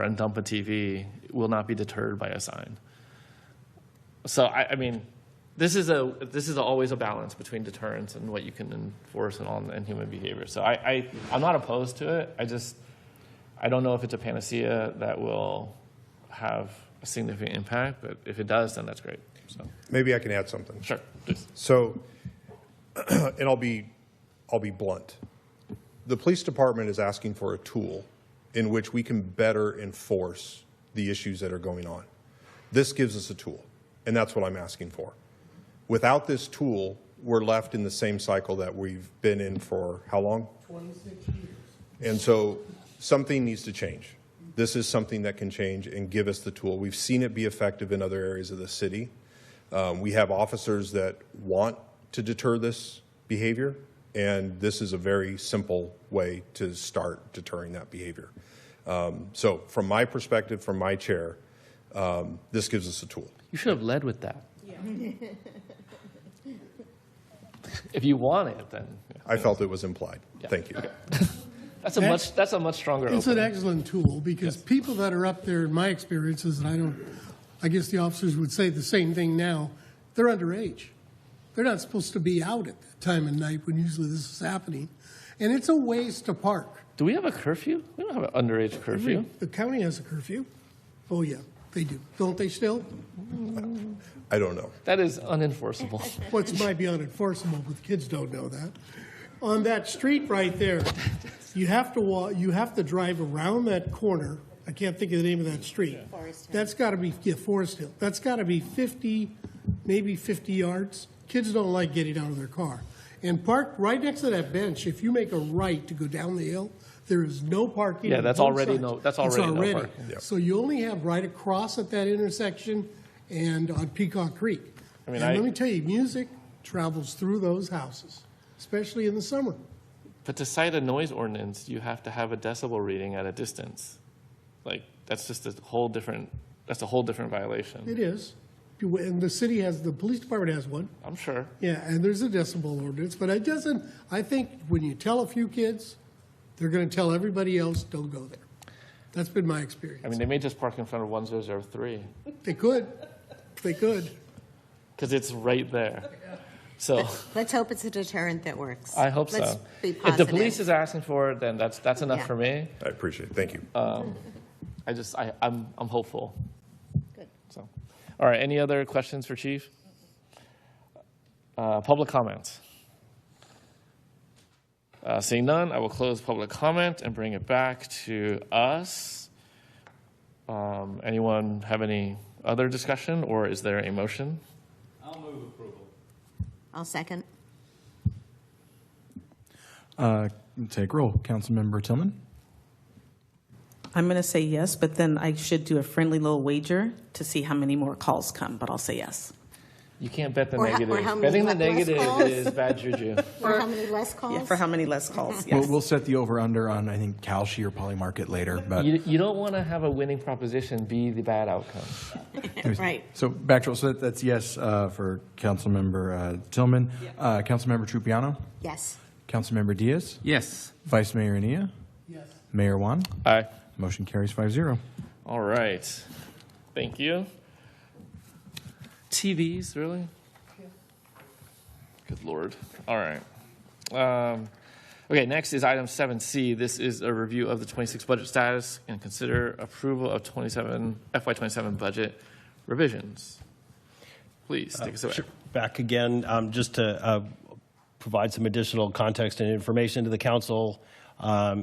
and dump a TV will not be deterred by a sign. So I mean, this is always a balance between deterrence and what you can enforce and human behavior. So I'm not opposed to it. I don't know if it's a panacea that will have a significant impact, but if it does, then that's great. So maybe I can add something. Sure, please. So, and I'll be blunt. The police department is asking for a tool in which we can better enforce the issues that are going on. This gives us a tool, and that's what I'm asking for. Without this tool, we're left in the same cycle that we've been in for how long? 26 years. And so something needs to change. This is something that can change and give us the tool. We've seen it be effective in other areas of the city. We have officers that want to deter this behavior, and this is a very simple way to start deterring that behavior. So from my perspective, from my chair, this gives us a tool. You should have led with that. Yeah. If you want it, then. Yeah. I felt it was implied. Yeah. Thank you. Okay. That's a much stronger. It's opening. an excellent tool because people that are up there, in my experiences, and I guess the officers would say the same thing now, they're underage. They're not supposed to be out at that time of night when usually this is happening. And it's a waste to park. Do we have a curfew? We don't have an underage curfew. The county has a curfew. Oh, yeah, they do. Don't they still? I don't know. That is unenforceable. Well, it might be unenforceable, but the kids don't know that. On that street right there, you have to drive around that corner. I can't think of the name of that street. That's got to be Forest Hill. That's got to be 50, maybe 50 yards. Kids don't like getting out of their car. And park right next to that bench. If you make a right to go down the hill, there is no parking. Yeah, that's already no. That's already no parking. Yeah. So you only have right across at that intersection and on Peacock Creek. I mean, let me tell you, music travels through those houses, especially in the summer. But to cite a noise ordinance, you have to have a decibel reading at a distance. Like that's just a whole different. That's a whole different violation. It is. And the city has, the police department has one. I'm sure. Yeah, and there's a decibel ordinance, but it doesn't, I think when you tell a few kids, they're going to tell everybody else, don't go there. That's been my experience. I mean, they may just park in front of 1003. They could. They could. Because it's right there. So let's hope it's a deterrent that works. I hope let's so. Be positive. If the police is asking for it, then that's enough for me. I appreciate it. Thank you. I'm hopeful. Good. So, all right. Any other questions for Chief? Public comments. Seeing none, I will close public comment and bring it back to us. Anyone have any other discussion, or is there a motion? I'll move approval. I'll second. Take roll. Councilmember Tillman? I'm going to say yes, but then I should do a friendly little wager to see how many more calls come, but I'll say yes. You can't bet the Or negative. how many Betting the less negative calls? is bad juju. For how many less calls? Yeah, for how many less calls, yes. We'll set the over-under on, I think, Calshi or Polymarket later. But You don't want to have a winning proposition be the bad outcome. Right. So back to, so that's yes for Councilmember Tillman. Councilmember Trupiano? Yes. Councilmember Diaz? Yes. Vice Mayor Ania? Yes. Mayor Juan? Aye. Motion carries 5-0. All right. Thank you. TVs, really? Good Lord. All right. Okay, next is item 7C. This is a review of the 26 budget status and consider approval of FY27 budget revisions. Please take us away. Sure. Back again, just to provide some additional context and information to the council,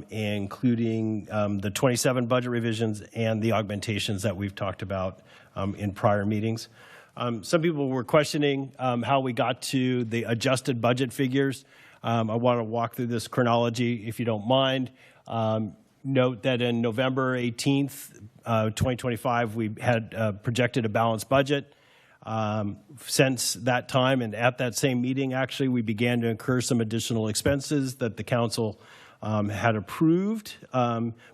including the 27 budget revisions and the augmentations that we've talked about in prior meetings. Some people were questioning how we got to the adjusted budget figures. I want to walk through this chronology, if you don't mind. Note that in November 18th, 2025, we had projected a balanced budget. Since that time and at that same meeting, actually, we began to incur some additional expenses that the council had approved,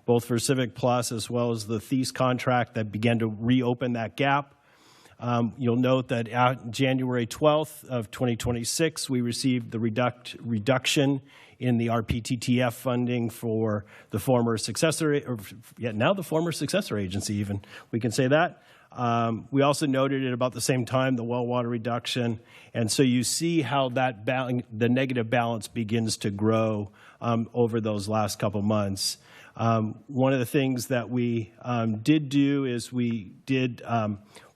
both for Civic Plus as well as the Thies contract that began to reopen that gap. You'll note that at January 12th of 2026, we received the reduction in the RPTTF funding for the former successor, or now the former successor agency even, we can say that. We also noted at about the same time the well water reduction, and so you see how that the negative balance begins to grow over those last couple months. One of the things that we did do is we did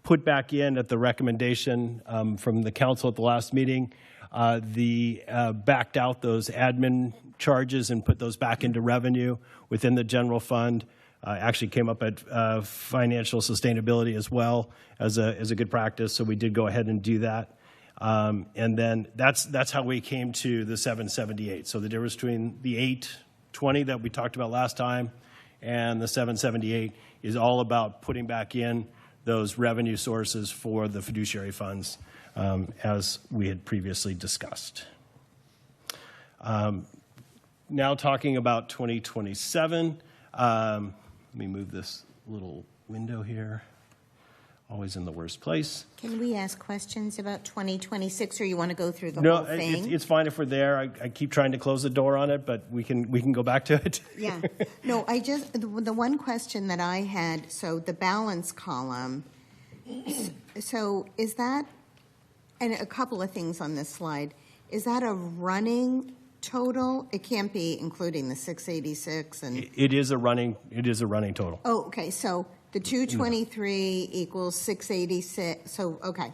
put back in at the recommendation from the council at the last meeting, backed out those admin charges and put those back into revenue within the general fund. Actually came up at financial sustainability as well as a good practice, so we did go ahead and do that. And then that's how we came to the 778. So the difference between the 820 that we talked about last time and the 778 is all about putting back in those revenue sources for the fiduciary funds, as we had previously discussed. Now talking about 2027, let me move this little window here. Always in the worst place. Can we ask questions about 2026, or you want to go through the No, whole thing? it's fine if we're there. I keep trying to close the door on it, but we can go back to it. Yeah. No, the one question that I had, so the balance column, so is that, and a couple of things on this slide, is that a running total? It can't be including the 686 and... It is a running total. Oh, okay, so the 223 equals 686, so, okay.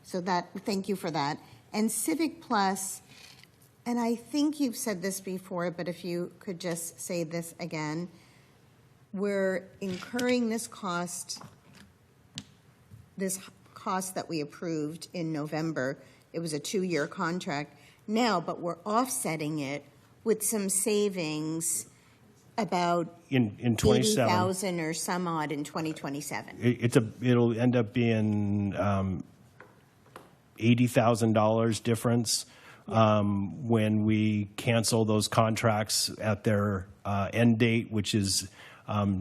So that, thank you for that. And Civic Plus, and I think you've said this before, but if you could just say this again, we're incurring this cost that we approved in November. It was a 2-year contract now, but we're offsetting it with some savings about in 27, 80,000 or some odd in 2027. It'll end up being $80,000 difference when we cancel those contracts at their end date, which is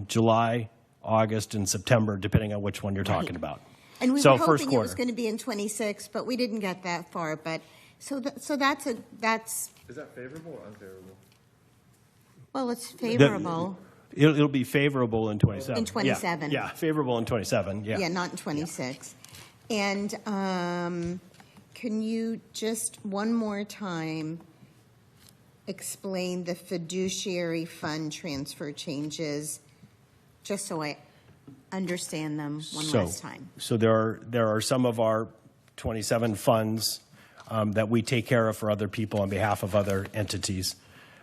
July, August, and September, depending on which one you're talking about. And we So were first hoping it was quarter. going to be in 26, but we didn't get that far. But so that's Is that favorable or unfavorable? well, it's favorable. It'll be favorable in 27. In 27. Yeah, favorable in 27, yeah. Yeah, not in 26. And can you just one more time explain the fiduciary fund transfer changes, just so I understand them one last time? So there are some of our 27 funds that we take care of for other people on behalf of other entities,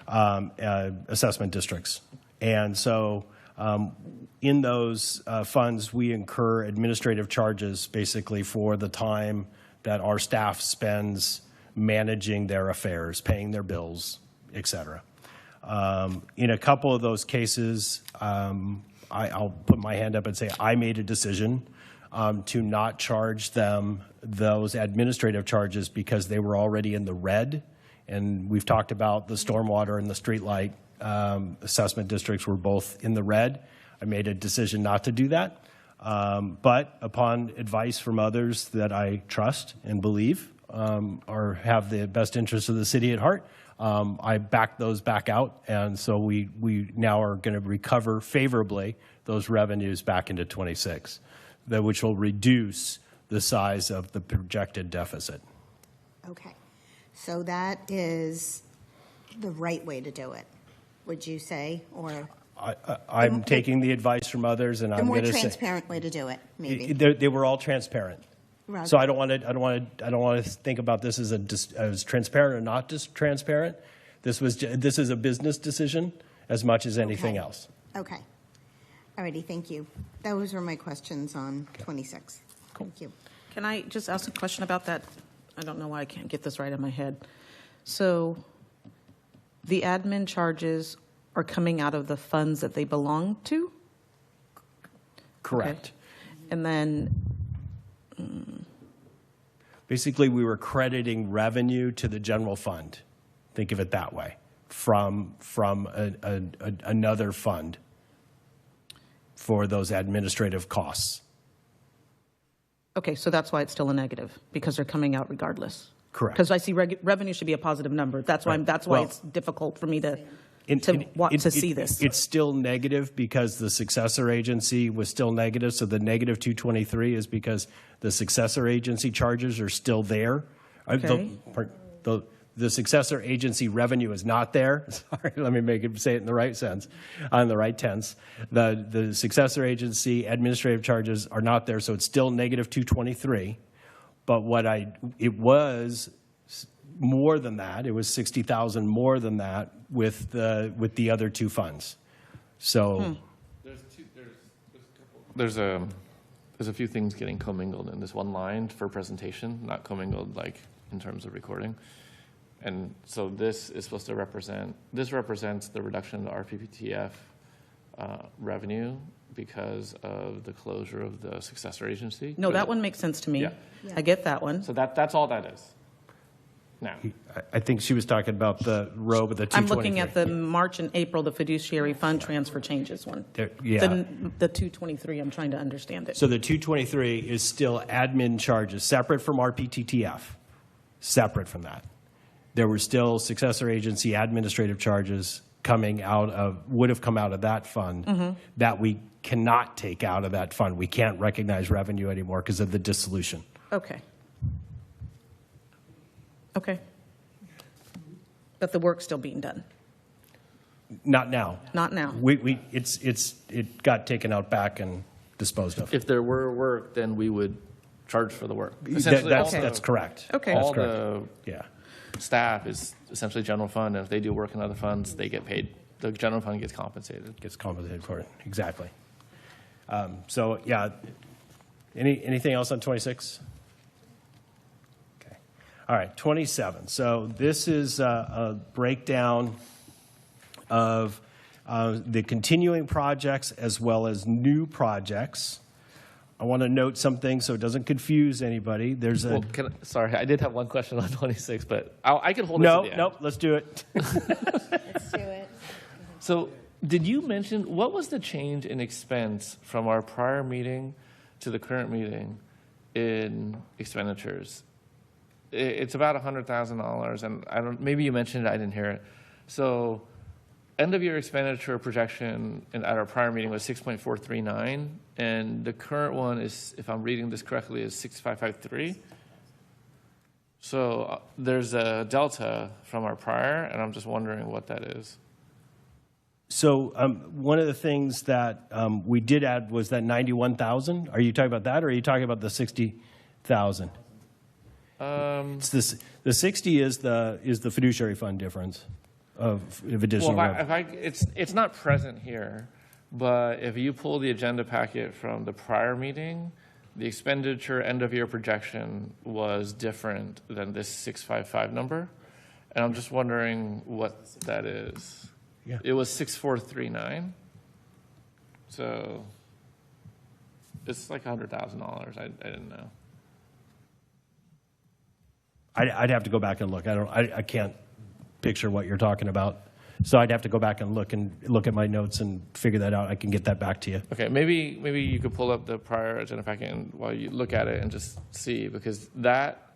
assessment districts. And so in those funds, we incur administrative charges basically for the time that our staff spends managing their affairs, paying their bills, et cetera. In a couple of those cases, I'll put my hand up and say I made a decision to not charge them those administrative charges because they were already in the red. And we've talked about the stormwater and the streetlight assessment districts were both in the red. I made a decision not to do that. But upon advice from others that I trust and believe or have the best interests of the city at heart, I backed those back out. And so we now are going to recover favorably those revenues back into 26, which will reduce the size of the projected deficit. Okay. So that is the right way to do it, would you say? Or I'm taking the advice from others, and the I'm more going to say transparent way to do it, maybe? they were all transparent. Right. So I don't want to think about this as transparent or not transparent. This is a business decision as much as anything Okay. else. Okay. All righty, thank you. Those were my questions on 26. Thank you. Can I just ask a question about that? I don't know why I can't get this right in my head. So the admin charges are coming out of the funds that they belong to? Correct. Okay. And then, Basically, we were crediting revenue to the general fund. Think of it that way, from another fund for those administrative costs. Okay, so that's why it's still a negative, because they're coming out regardless. Correct. Because I see revenue should be a positive number. That's why, Right. that's why Well, it's difficult for me to It- see this. It's still negative because the successor agency was still negative, so the negative 223 is because the successor agency charges are still there. Okay. The successor agency revenue is not there. Sorry, let me say it in the right sense, in the right tense. The successor agency administrative charges are not there, so it's still negative 223. But it was more than that. It was 60,000 more than that with the other two funds. So There's a few things getting commingled in this one line for presentation, not commingled like in terms of recording. And so this represents the reduction in the RPPTF revenue because of the closure of the successor agency. No, that one makes sense to me. Yeah. I get that one. So that's all that is. Now, I think she was talking about the row with the 223. I'm looking at the March and April, the fiduciary fund transfer changes one. Yeah. The 223, I'm trying to understand it. So the 223 is still admin charges, separate from RPTTF, separate from that. There were still successor agency administrative charges would have come out of that fund that we cannot take out of that fund. We can't recognize revenue anymore because of the dissolution. Okay. Okay. But the work's still being done. Not now. Not now. It got taken out back and disposed of. if there were work, then we would charge for the work. Essentially, That's correct. Okay. That's all correct. the Yeah. staff is essentially general fund, and if they do work in other funds, they get paid. The general fund gets compensated. Gets compensated for it, exactly. So, yeah, anything else on 26? Okay. All right, 27. So this is a breakdown of the continuing projects as well as new projects. I want to note something so it doesn't confuse anybody. There's a... Well, sorry, I did have one question on 26, but I can hold it to the end. No, let's do it. Let's do it. So did you mention, what was the change in expense from our prior meeting to the current meeting in expenditures? It's about $100,000, and maybe you mentioned it, I didn't hear it. So end of year expenditure projection at our prior meeting was 6.439, and the current one is, if I'm reading this correctly, is 6.553. So there's a delta from our prior, and I'm just wondering what that is. So one of the things that we did add was that 91,000. Are you talking about that, or are you talking about the 60,000? It's this. The 60 is the fiduciary fund difference of additional. Well, revenue. it's not present here, but if you pull the agenda packet from the prior meeting, the expenditure end of year projection was different than this 655 number, and I'm just wondering what that is. Yeah. It was 6439, so it's like $100,000. I didn't know. I'd have to go back and look. I can't picture what you're talking about. So I'd have to go back and look at my notes and figure that out. I can get that back to you. Okay, maybe you could pull up the prior agenda packet and while you look at it and just see, because that,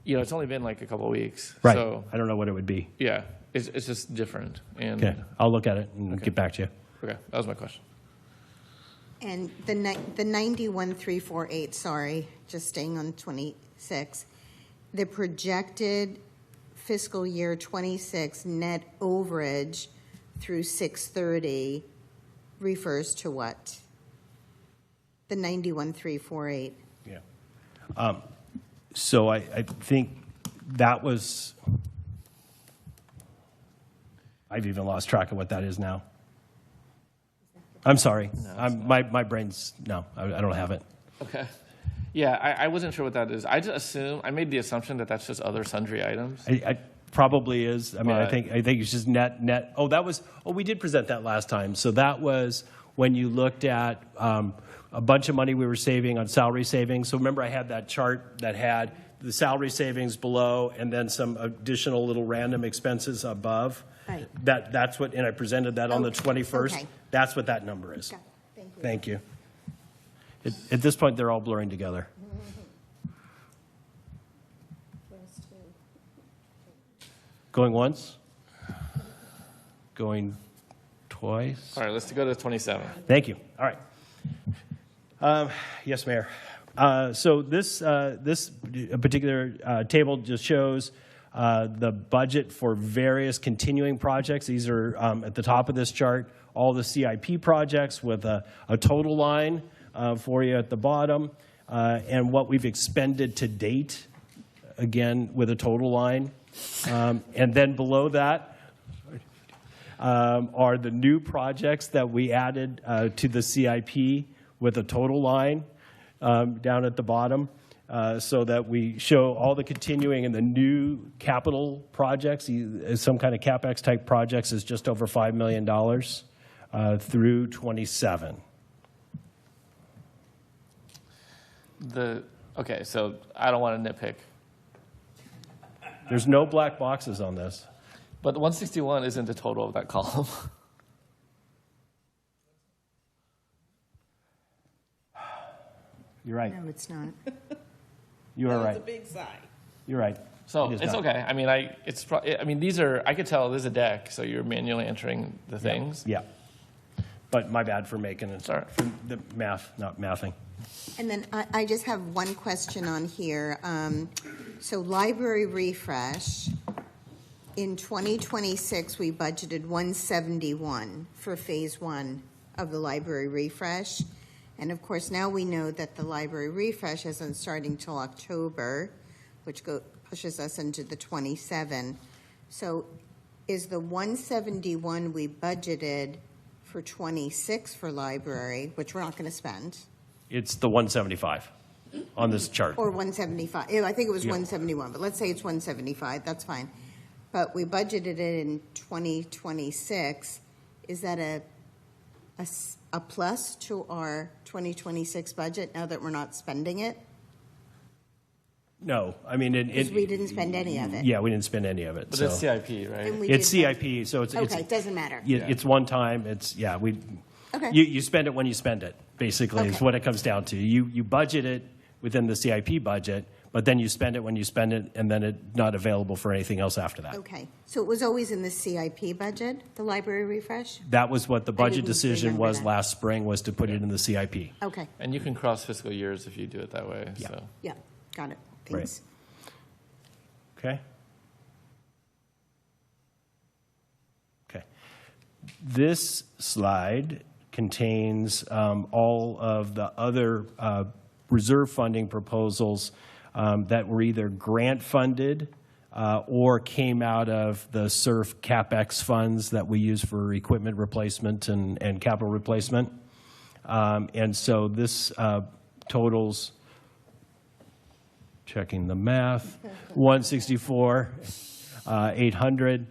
it's only been like a couple of weeks. Right. So I don't know what it would be. yeah, it's just different. And Okay. I'll look at it and get back to you. okay, that was my question. And the 91,348, sorry, just staying on 26, the projected fiscal year 26 net overage through 6/30 refers to what? The 91,348. Yeah. So I think that was, I've even lost track of what that is now. I'm sorry. My brain's, no, I don't have it. Okay. Yeah, I wasn't sure what that is. I made the assumption that that's just other sundry items. I probably is. I mean, I But- think it's just net. We did present that last time. So that was when you looked at a bunch of money we were saving on salary savings. So remember, I had that chart that had the salary savings below and then some additional little random expenses above. Right. That's what, and I presented that on the Okay, 21st. okay. That's what that number is. Okay, thank you. Thank you. At this point, they're all blurring together. Going once? Going twice? All right, let's go to 27. Thank you. All right. Yes, Mayor. So this particular table just shows the budget for various continuing projects. These are at the top of this chart, all the CIP projects with a total line for you at the bottom, and what we've expended to date, again, with a total line. And then below that are the new projects that we added to the CIP with a total line down at the bottom, so that we show all the continuing and the new capital projects. Some kind of CapEx type projects is just over $5 million through 27. Okay, so I don't want to nitpick, There's no black boxes on this. but 161 isn't the total of that column. You're right. No, it's not. You are right. big sigh. You're right. So It is it's not. okay. I mean, these are, I could tell there's a deck, so you're manually entering the things. Yeah. But my bad for making it. Sorry. For the math, not mathing. And then I just have one question on here. So library refresh, in 2026, we budgeted 171 for phase one of the library refresh. And of course, now we know that the library refresh isn't starting till October, which pushes us into the 27. So is the 171 we budgeted for 26 for library, which we're not going to spend, It's the 175 on this chart. or 175? I think it was Yeah. 171, but let's say it's 175, that's fine. But we budgeted it in 2026. Is that a plus to our 2026 budget now that we're not spending it? No, I mean, Because we didn't spend any of it. yeah, we didn't spend any of it. But So it's CIP, right? And we it's did budget- CIP, so it's Okay, it doesn't matter. It's one time. It's we. Okay. You spend it when you spend it. Basically, is Okay. what it comes down to. You budget it within the CIP budget, but then you spend it when you spend it, and then it's not available for anything else after that. Okay, so it was always in the CIP budget, the library refresh? That was what the budget didn't decision remember was that. last spring, was to put it in the CIP. Okay, And you can cross fiscal years if you do it that way. Yeah. So yeah, got it, thanks. Okay. Okay. This slide contains all of the other reserve funding proposals that were either grant funded or came out of the SURF CapEx funds that we use for equipment replacement and capital replacement. And so this totals, checking the math, 164, 800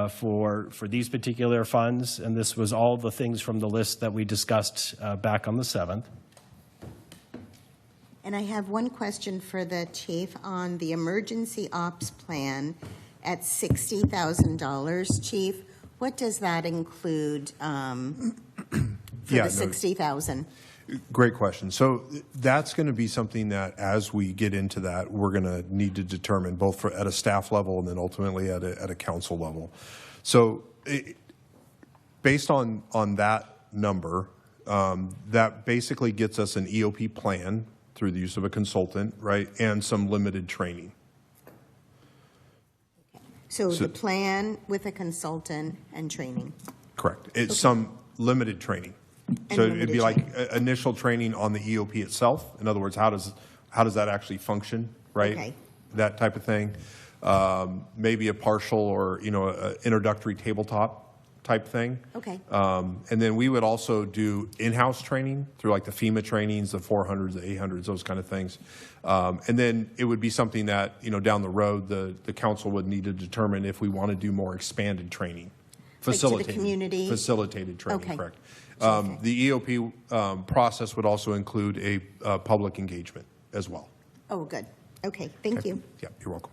for these particular funds, and this was all the things from the list that we discussed back on the 7th. And I have one question for the chief on the emergency ops plan at $60,000. Chief, what does that include for Yeah, the no. 60,000? Great question. So that's going to be something that, as we get into that, we're going to need to determine both at a staff level and then ultimately at a council level. So based on that number, that basically gets us an EOP plan through the use of a consultant, right, and some limited training. So the plan with a consultant and training. Correct. It's some limited training. And So it'd be limited like initial training on the EOP itself. In other words, how does that actually function, right? Okay. That type of thing. Maybe a partial or, introductory tabletop type thing. Okay. And then we would also do in-house training through like the FEMA trainings, the 400s, the 800s, those kind of things. And then it would be something that, down the road, the council would need to determine if we want to do more expanded training. Like to the Facilitated. community? Facilitated training, Okay. correct. Okay. The EOP process would also include a public engagement as well. Oh, good. Okay, thank you. Yeah, you're welcome.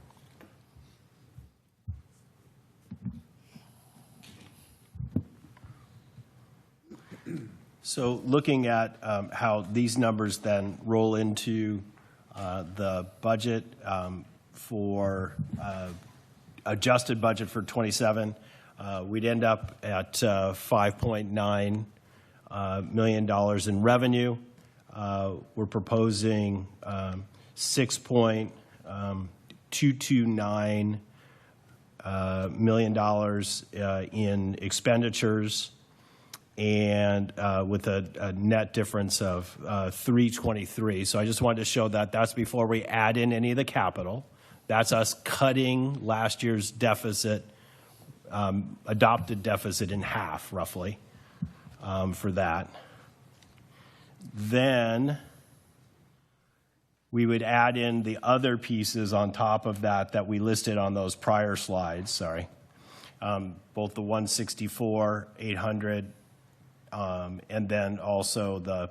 So looking at how these numbers then roll into the budget for adjusted budget for 27, we'd end up at $5.9 million in revenue. We're proposing $6.229 million in expenditures, and with a net difference of 323. So I just wanted to show that that's before we add in any of the capital. That's us cutting last year's deficit, adopted deficit in half, roughly, for that. Then we would add in the other pieces on top of that we listed on those prior slides, sorry. Both the 164, 800, and then also the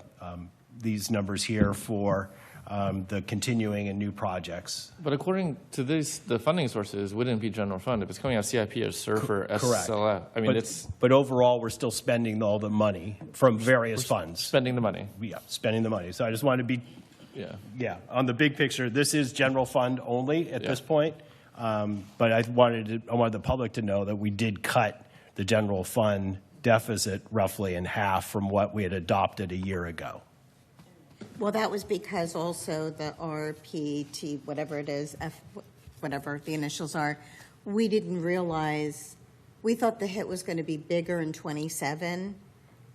these numbers here for the continuing and new projects. But according to the funding sources wouldn't be general fund. If it's coming out of CIP or SURF or Correct. SLF, I mean, But overall, we're still spending all the money from various funds. spending the money. Yeah, spending the money. So I just wanted to be, Yeah. on the big picture, this is general fund only at this point. But I wanted the public to know that we did cut the general fund deficit roughly in half from what we had adopted a year ago. Well, that was because also the RPT, whatever it is, whatever the initials are, we didn't realize, we thought the hit was going to be bigger in 27,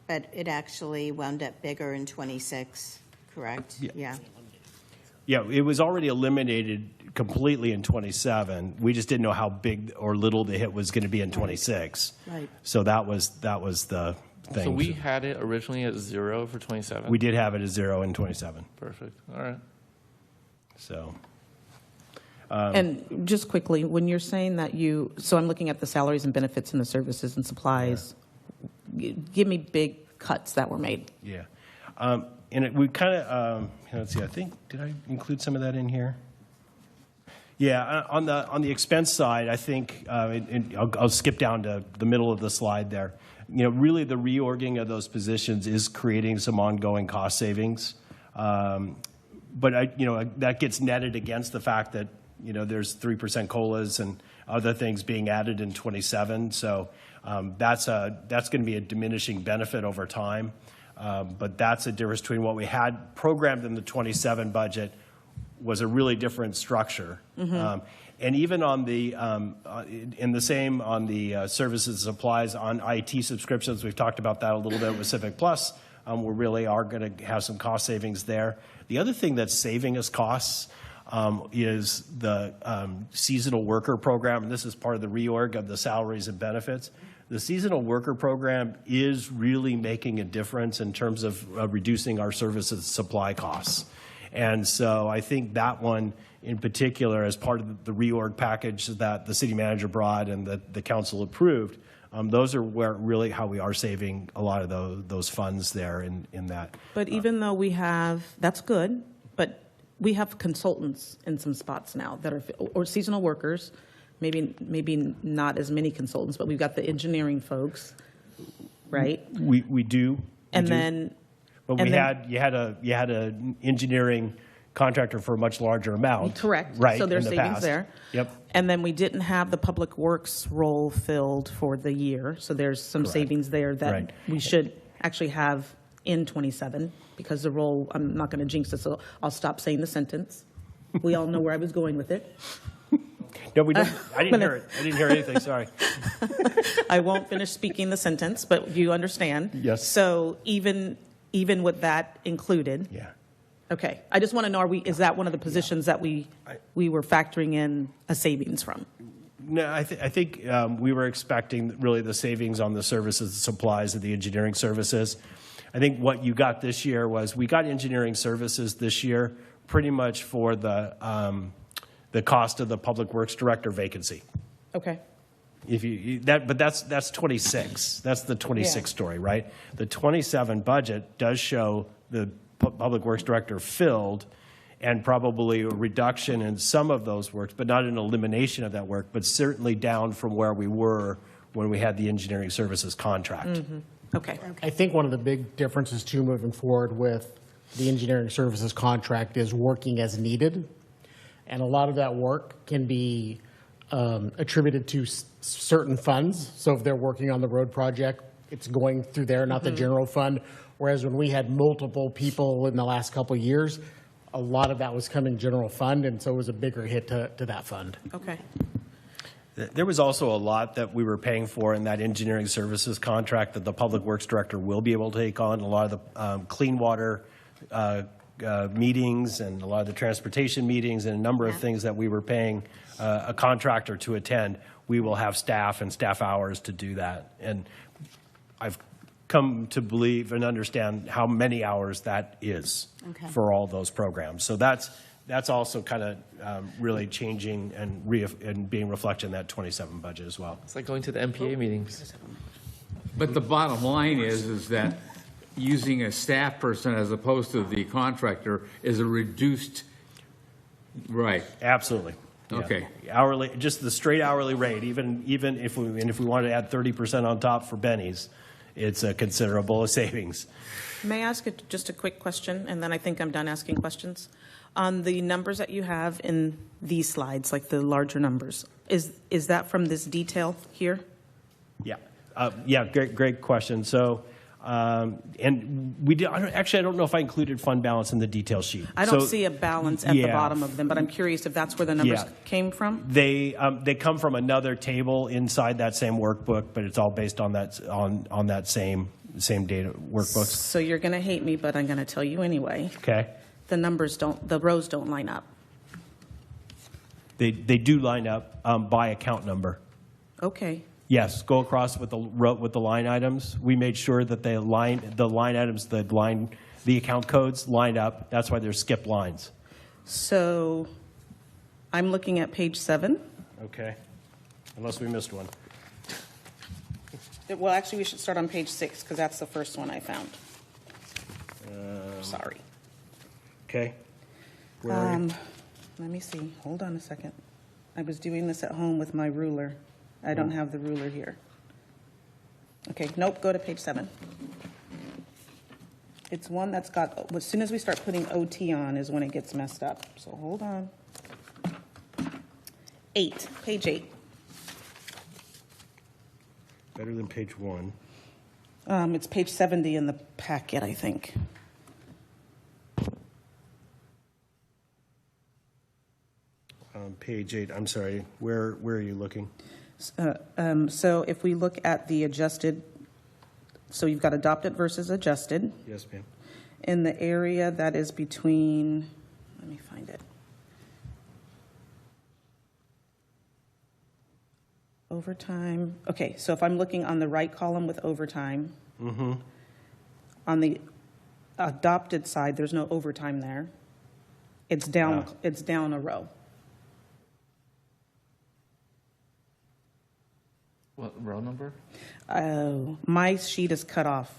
but it actually wound up bigger in 26, correct? Yeah. Yeah, it was already eliminated completely in 27. We just didn't know how big or little the hit was going to be in 26. Right. So that was the thing. So we had it originally at 0 for 27. We did have it as 0 in 27. Perfect. All right. So And just quickly, when you're saying that so I'm looking at the salaries and benefits and the services and supplies. Give me big cuts that were made. yeah, and we kind of let's see. I think did I include some of that in here? Yeah, on the expense side, I think I'll skip down to the middle of the slide there. Really the reorging of those positions is creating some ongoing cost savings. But that gets netted against the fact that, there's 3% COLAs and other things being added in 27. So that's going to be a diminishing benefit over time. But that's a difference between what we had programmed in the 27 budget was a really different structure. Mm-hmm. And even on the services and supplies on IT subscriptions, we've talked about that a little bit with Civic Plus. We really are going to have some cost savings there. The other thing that's saving us costs is the seasonal worker program, and this is part of the reorg of the salaries and benefits. The seasonal worker program is really making a difference in terms of reducing our services supply costs. And so I think that one in particular, as part of the reorg package that the city manager brought and the council approved, those are how we are saving a lot of those funds there in that. But even though that's good, but we have consultants in some spots now that are, or seasonal workers, maybe not as many consultants, but we've got the engineering folks, right? We do. But you had an engineering contractor for a much larger amount. Correct. Right. So there's in the savings past. there. Yep. And then we didn't have the public works role filled for the year. So there's some Correct. savings there that Right. we should actually have in 27 because the role, I'm not going to jinx it, so I'll stop saying the sentence. We all know where I was going with it. No, we didn't. I didn't hear it. I didn't hear anything. Sorry. I won't finish speaking the sentence, but you understand. Yes. So even with that included. Yeah. Okay. I just want to know, is that one of the positions that we were factoring in a savings from? No, I think we were expecting really the savings on the services, the supplies, and the engineering services. I think what you got this year was we got engineering services this year pretty much for the cost of the public works director vacancy. Okay. But that's 26. That's the 26 story, right? The 27 budget does show the public works director filled, and probably a reduction in some of those works, but not an elimination of that work, but certainly down from where we were when we had the engineering services contract. Mm-hmm. Okay. I think one of the big differences too moving forward with the engineering services contract is working as needed. And a lot of that work can be attributed to certain funds. So if they're working on the road project, it's going through there, not the general fund. Whereas when we had multiple people in the last couple of years, a lot of that was coming general fund, and so it was a bigger hit to that fund. Okay. There was also a lot that we were paying for in that engineering services contract that the Public Works Director will be able to take on. A lot of the clean water meetings and a lot of the transportation meetings and a number of things that we were paying a contractor to attend. We will have staff and staff hours to do that. And I've come to believe and understand how many hours that is for all those programs. So that's also kind of really changing and being reflected in that 27 budget as well. It's like going to the MPA meetings. But the bottom line is that using a staff person as opposed to the contractor is a reduced, right? Absolutely. Yeah. Okay. Hourly, just the straight hourly rate, even if we wanted to add 30% on top for Benny's, it's a considerable savings. May I ask just a quick question, and then I think I'm done asking questions? On the numbers that you have in these slides, like the larger numbers, is that from this detail here? Yeah. Great question. So, and I don't know if I included fund balance in the detail sheet. I don't see a balance at the bottom of them, but I'm curious if that's where the numbers came from? They come from another table inside that same workbook, but it's all based on that same data workbooks. So you're going to hate me, but I'm going to tell you anyway. Okay. The rows don't line up. They do line up by account number. Okay. Yes, go across with the line items. We made sure that the line items, the account codes lined up. That's why there's skip lines. So I'm looking at page 7. Okay. Unless we missed one. Well, actually, we should start on page 6 because that's the first one I found. Sorry. Okay. Where are you? Let me see. Hold on a second. I was doing this at home with my ruler. I don't have the ruler here. Okay, nope, go to page 7. It's one that's got, as soon as we start putting OT on is when it gets messed up. So hold on. 8, page 8. Better than page 1. It's page 70 in the packet, I think. Page 8, I'm sorry. Where are you looking? So if we look at the adjusted, so you've got adopted versus adjusted. Yes, ma'am. In the area that is between, let me find it. Overtime. Okay, so if I'm looking on the right column with overtime, on the adopted side, there's no overtime there. It's down. It's down a row. What row number? My sheet is cut off.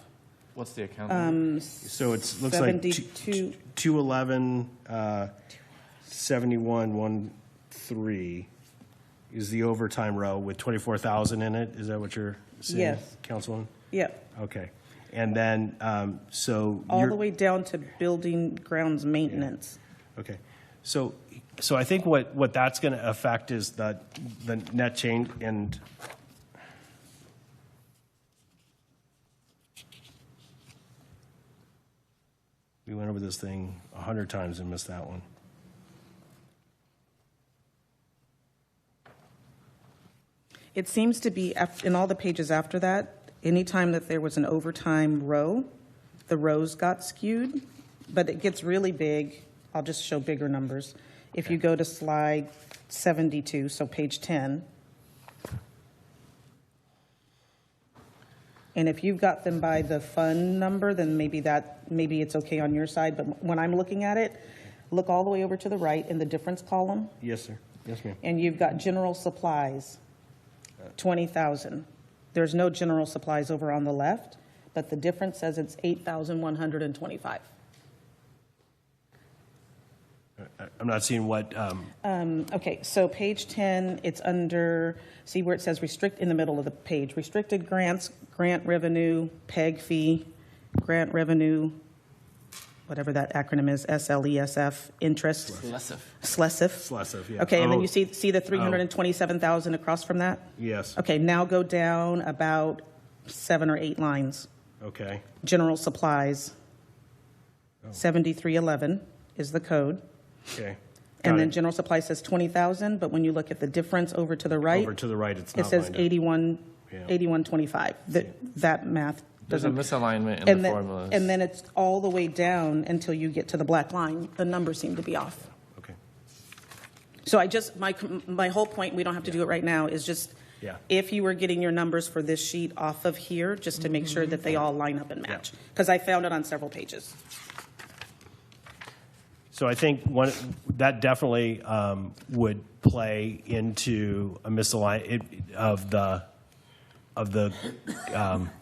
What's the account number? So it looks like 211, 7113 is the overtime row with 24,000 in it. Is that what you're saying, Yes. Councilwoman? Yep. Okay. And then, so All you're... the way down to building grounds maintenance. Okay. So I think what that's going to affect is the net change, and we went over this thing 100 times and missed that one. It seems to be, in all the pages after that, anytime that there was an overtime row, the rows got skewed, but it gets really big. I'll just show bigger numbers. If you go to slide 72, so page 10, and if you've got them by the fund number, then maybe it's okay on your side, but when I'm looking at it, look all the way over to the right in the difference column, Yes, sir. Yes, ma'am. and you've got general supplies, 20,000. There's no general supplies over on the left, but the difference says it's 8,125. I'm not seeing what, Okay, so page 10, it's under, see where it says restrict, in the middle of the page, restricted grants, grant revenue, PEG fee, grant revenue, whatever that acronym is, SLESF, interest. SLESF. SLESF, yeah. Okay, and then Oh. you see the 327,000 across from that? yes, Okay, now go down about 7 or 8 lines. okay, General supplies, Oh. 7311 is the code. okay. And Got then it. general supply says 20,000, but when you look at the difference over to the right, Over to the right, it's it not says lined up. 8125. That math There's a doesn't. misalignment in And the then, formulas. and then it's all the way down until you get to the black line. The numbers seem to be off. Okay, So I just, my whole point, we don't have to do it right now, is just, Yeah. if you were getting your numbers for this sheet off of here, just to make sure that they all line up and match. Because I found it on several pages. so I think that definitely would play into a misalignment of the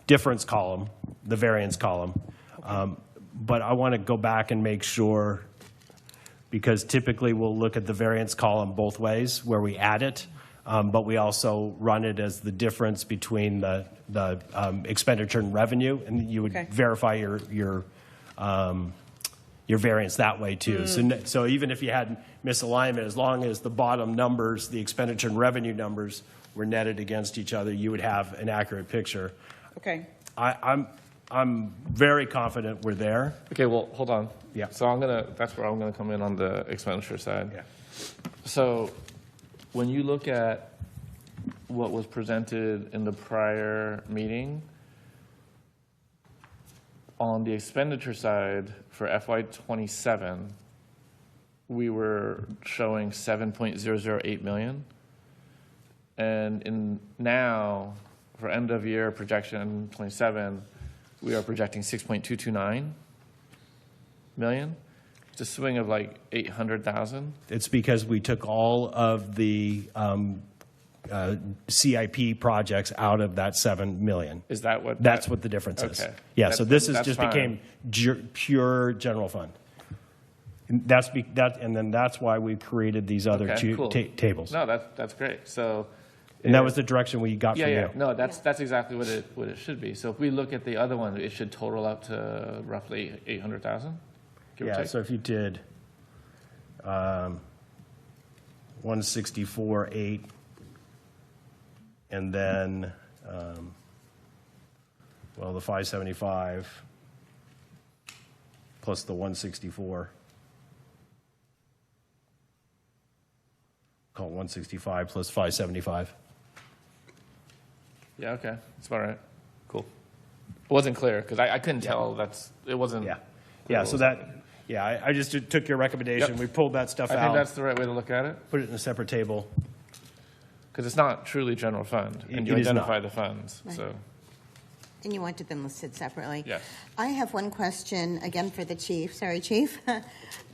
difference column, the variance column. But I want to go back and make sure, because typically we'll look at the variance column both ways, where we add it, but we also run it as the difference between the expenditure and revenue, and you would Okay. verify your variance that way too. So even if you had misalignment, as long as the bottom numbers, the expenditure and revenue numbers, were netted against each other, you would have an accurate picture. Okay. I'm very confident we're there. Okay, well, hold on. Yeah. So that's where I'm gonna come in on the expenditure side. Yeah. So when you look at what was presented in the prior meeting, on the expenditure side for FY '27, we were showing 7.008 million. And now, for end of year projection '27, we are projecting 6.229 million. It's a swing of like 800,000. It's because we took all of the CIP projects out of that 7 million. Is that what? That's what the difference is. Okay. Yeah, so this is That's just fine. became pure general fund. And that's why we created these other Okay, two cool. tables. No, that's great. So. And that was the direction we got Yeah, from yeah. you. No, that's exactly what it should be. So if we look at the other one, it should total up to roughly 800,000, give or Yeah, take. so if you did 164.8, and then, the 575 plus the 164, call it 165 plus 575. Yeah, okay. That's about right. Cool. It wasn't clear because I couldn't tell. It wasn't. Yeah, yeah, so I just took your recommendation. Yep. We pulled that stuff I think out, that's the right way to look at it put it in a separate table. because it's not truly general fund and you It is not. identify the funds. Right. So, And you wanted them listed separately? Yes. I have one question, again, for the chief. Sorry, chief.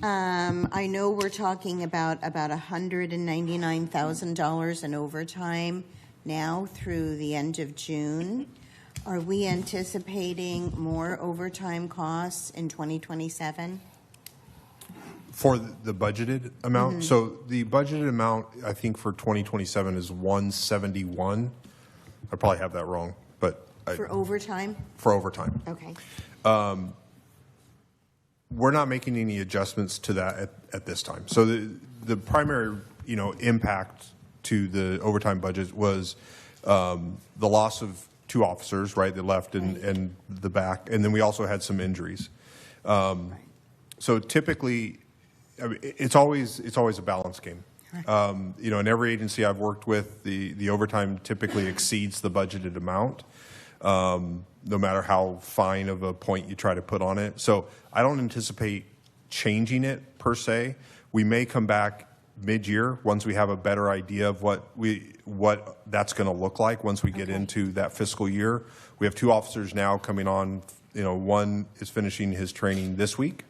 I know we're talking about $199,000 in overtime now through the end of June. Are we anticipating more overtime costs in 2027? For the budgeted amount? So the budgeted amount, I think for 2027 is 171. I probably have that wrong, but For overtime? for overtime. Okay. We're not making any adjustments to that at this time. So the primary, impact to the overtime budget was the loss of 2 officers, right? They left and the back, and then we also had some injuries. So typically, I mean, it's always a balance game. In every agency I've worked with, the overtime typically exceeds the budgeted amount, no matter how fine of a point you try to put on it. So I don't anticipate changing it per se. We may come back mid-year once we have a better idea of what that's going to look like once we get into that fiscal year. We have 2 officers now coming on. One is finishing his training this week.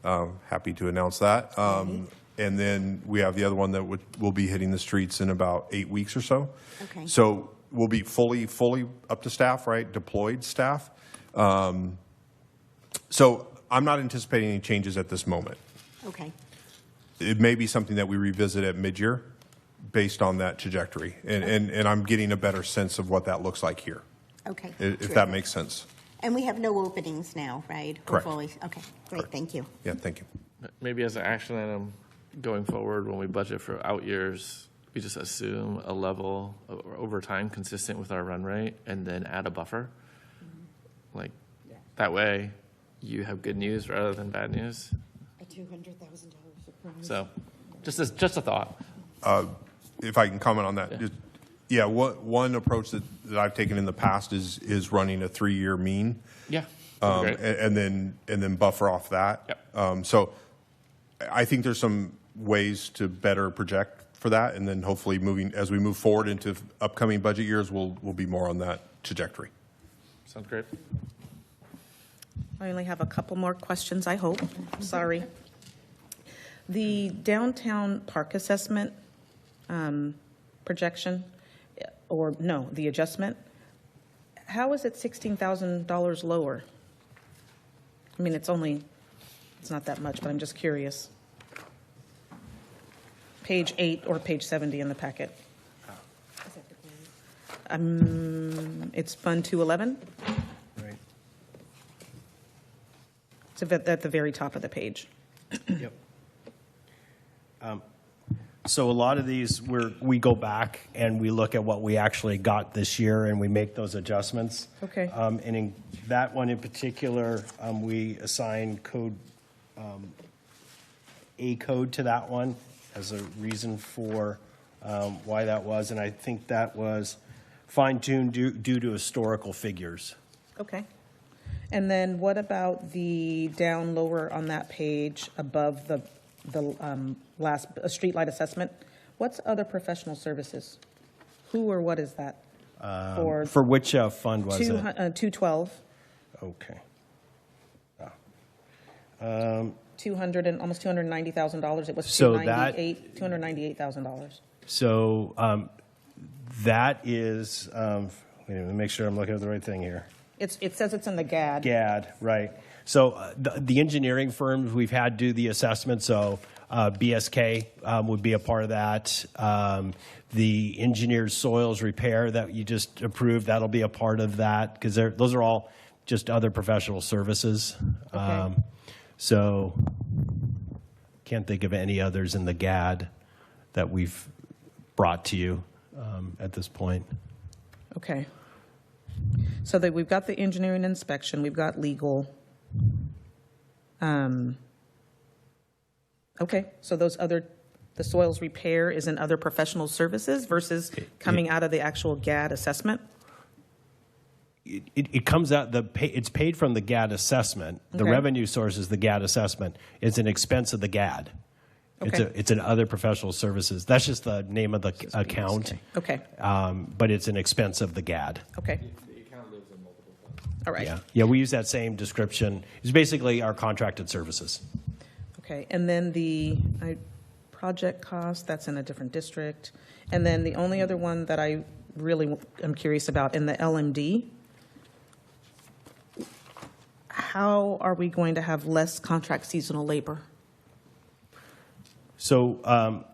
Happy to announce that. And then we have the other one that will be hitting the streets in about 8 weeks or so. Okay. So we'll be fully up to staff, right? Deployed staff. So I'm not anticipating any changes at this moment. Okay. it may be something that we revisit at mid-year based on that trajectory. And I'm getting a better sense of what that looks like here, Okay. if that makes sense. And we have no openings now, right? We're Correct. fully- Okay, great, Correct. thank you. Yeah, thank you. Maybe as an action item going forward, when we budget for out years, we just assume a level over time consistent with our run rate and then add a buffer. Like, that way you have good news rather than bad news. A $200,000 surprise. So just a thought. If I can comment on that. Yeah. Just- Yeah, one approach that I've taken in the past is running a 3-year mean. Yeah. that'd be great. And then buffer off that. Yep. So I think there's some ways to better project for that, and then hopefully as we move forward into upcoming budget years, we'll be more on that trajectory. Sounds great. I only have a couple more questions, I hope. Sorry. The downtown park assessment projection, or no, the adjustment, how is it $16,000 lower? I mean, it's not that much, but I'm just curious. Page 8 or page 70 in the packet. It's Fund 211. Right. It's at the very top of the page. Yep. So a lot of these, we go back and we look at what we actually got this year and we make those adjustments. Okay. And in that one in particular, we assign a code to that one as a reason for why that was. And I think that was fine-tuned due to historical figures. Okay. And then what about the down lower on that page above the last streetlight assessment? What's other professional services? Who or what is that? For which fund was it? 212, Okay. 200 and almost $290,000. It was So that- $298,000. So that is, wait a minute, let me make sure I'm looking at the right thing here. It says it's in the GAD. GAD, right. So the engineering firms we've had do the assessment, so BSK would be a part of that. The engineered soils repair that you just approved, that'll be a part of that, because those are all just other professional services. Okay. So can't think of any others in the GAD that we've brought to you at this point. Okay. So that we've got the engineering inspection, we've got legal. Okay, so the soils repair is in other professional services versus coming out of the actual GAD assessment? It comes out, it's paid from the GAD assessment. The Okay. revenue source is the GAD assessment. It's an expense of the GAD. Okay. It's an other professional services. That's just the name of the account. Okay, But it's an expense of the GAD. okay. All right. Yeah, we use that same description. It's basically our contracted services. Okay, and then the project cost, that's in a different district. And then the only other one that I really am curious about, in the LMD, how are we going to have less contract seasonal labor? So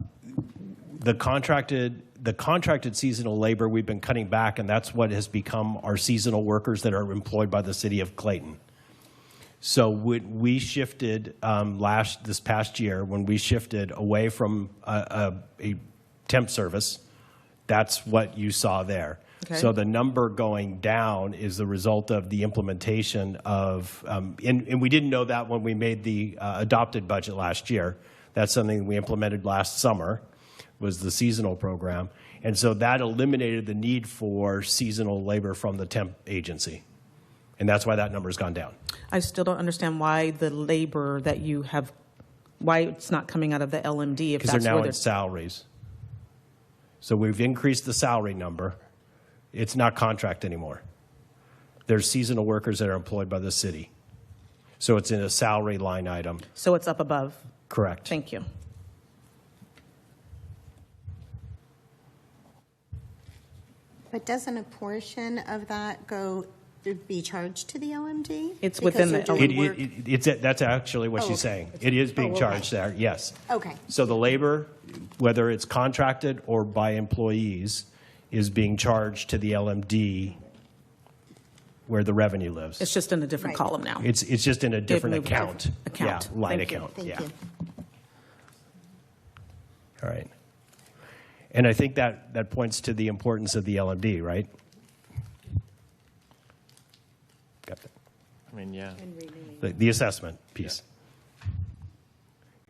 the contracted seasonal labor, we've been cutting back, and that's what has become our seasonal workers that are employed by the city of Clayton. So when we shifted this past year, when we shifted away from a temp service, that's what you saw there. Okay. So the number going down is the result of the implementation of, and we didn't know that when we made the adopted budget last year. That's something we implemented last summer, was the seasonal program. And so that eliminated the need for seasonal labor from the temp agency. And that's why that number's gone down. I still don't understand why the labor that you have, why it's not coming out of the LMD if Because that's they're where now in salaries. So we've increased the salary number. It's not contract anymore. There's seasonal workers that are employed by the city. So it's in a salary line item. So it's up above. Correct. Thank you. But doesn't a portion of that go to be charged to the LMD? It's Because within they're the doing work? That's actually what Oh, she's okay. saying. It is being Oh, okay. charged there, yes. Okay. So the labor, whether it's contracted or by employees, is being charged to the LMD where the revenue lives. It's just in a different Right. column now. It's just in a different moved account. different account. Yeah, line Thank you. account, Thank yeah. you. All right. And I think that points to the importance of the LMD, right? Got that. I mean, yeah. The assessment piece.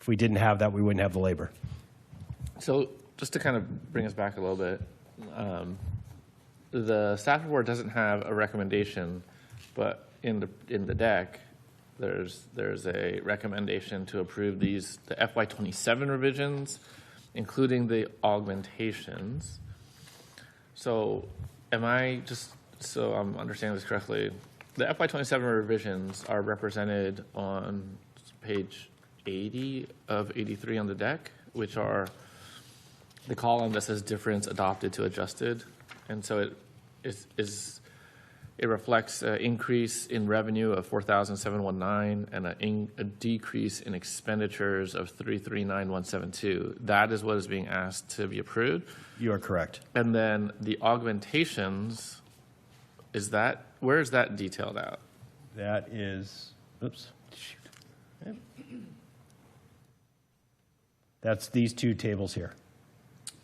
If we didn't have that, we wouldn't have the labor. So just to kind of bring us back a little bit, the staff report doesn't have a recommendation, but in the deck, there's a recommendation to approve the FY27 revisions, including the augmentations. So am I so I'm understanding this correctly, the FY27 revisions are represented on page 80 of 83 on the deck, which are the column that says difference adopted to adjusted. And so it reflects an increase in revenue of 4,719 and a decrease in expenditures of 339,172. That is what is being asked to be approved. You are correct. And then the augmentations, where is that detailed out? That is, oops. Shoot. That's these two tables here.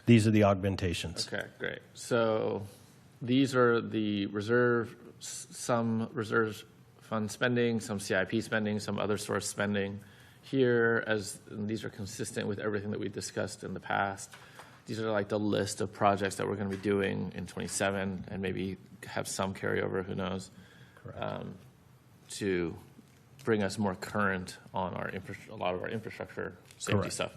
These are the augmentations. Okay, great. So these are the some reserve fund spending, some CIP spending, some other source spending. Here, and these are consistent with everything that we discussed in the past. These are like the list of projects that we're going to be doing in 27 and maybe have some carryover, who knows, to bring us more current on a lot of our infrastructure safety Correct. stuff.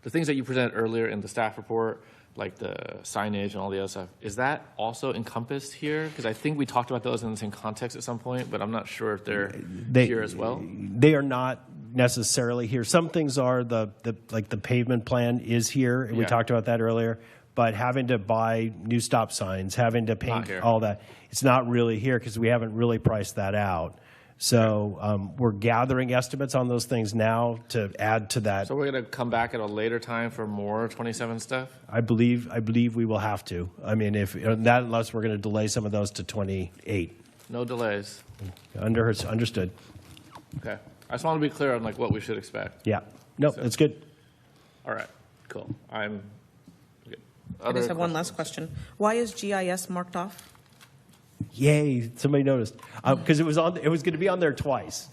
The things that you presented earlier in the staff report, like the signage and all the other stuff, is that also encompassed here? Because I think we talked about those in the same context at some point, but I'm not sure if they're here as well. They are not necessarily here. Some things are, like the pavement plan is here, and we Yeah. talked about that earlier, but having to buy new stop signs, having to paint here. all that, it's not really here because we haven't really priced that out. So we're gathering estimates on those things now to add to that. So we're going to come back at a later time for more 27 stuff? I believe we will have to. I mean, unless we're going to delay some of those to 28. No delays. Understood. Okay. I just want to be clear on like what we should expect. Yeah. No, that's good. All right, cool. I'm good. I just have one last question. Why is GIS marked off? Yay! Somebody noticed because it was going to be on there twice.